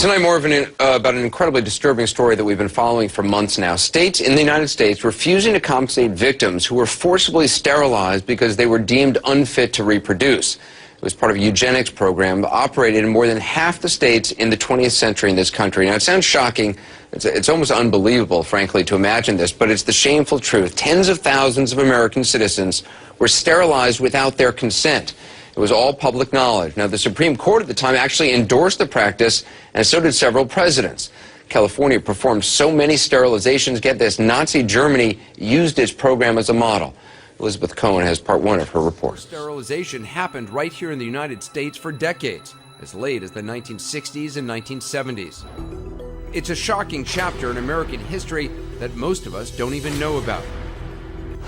Tonight, more about an incredibly disturbing story that we've been following for months now. States in the United States refusing to compensate victims who were forcibly sterilized because they were deemed unfit to reproduce. It was part of a eugenics program operated in more than half the states in the 20th century in this country. Now, it sounds shocking. It's almost unbelievable, frankly, to imagine this, but it's the shameful truth. Tens of thousands of American citizens were sterilized without their consent. It was all public knowledge. Now, the Supreme Court at the time actually endorsed the practice, and so did several presidents. California performed so many sterilizations. Get this, Nazi Germany used its program as a model. Elizabeth Cohen has part one of her report. Sterilization happened right here in the United States for decades, as late as the 1960s and 1970s. It's a shocking chapter in American history that most of us don't even know about.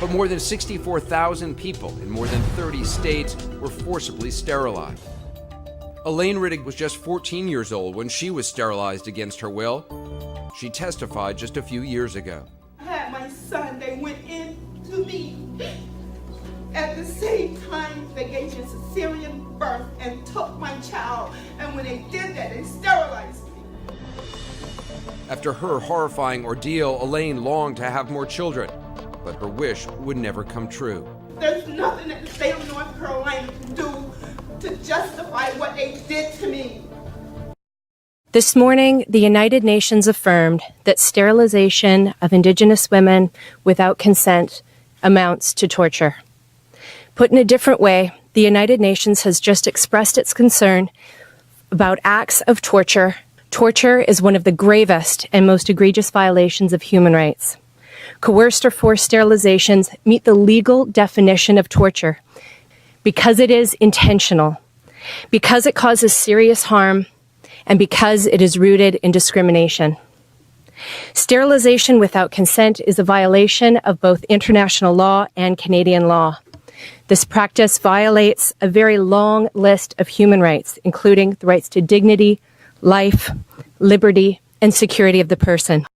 But more than 64,000 people in more than 30 states were forcibly sterilized. Elaine Riddick was just 14 years old when she was sterilized against her will. She testified just a few years ago. I had my son, they went in to me. At the same time, they gave me a cesarean birth and took my child. And when they did that, they sterilized me. After her horrifying ordeal, Elaine longed to have more children, but her wish would never come true. There's nothing that the state of North Carolina can do to justify what they did to me. This morning, the United Nations affirmed that sterilization of Indigenous women without consent amounts to torture. Put in a different way, the United Nations has just expressed its concern about acts of torture. Torture is one of the gravest and most egregious violations of human rights. Coerced or forced sterilizations meet the legal definition of torture because it is intentional, because it causes serious harm, and because it is rooted in discrimination. Sterilization without consent is a violation of both international law and Canadian law. This practice violates a very long list of human rights, including the rights to dignity, life, liberty, and security of the person.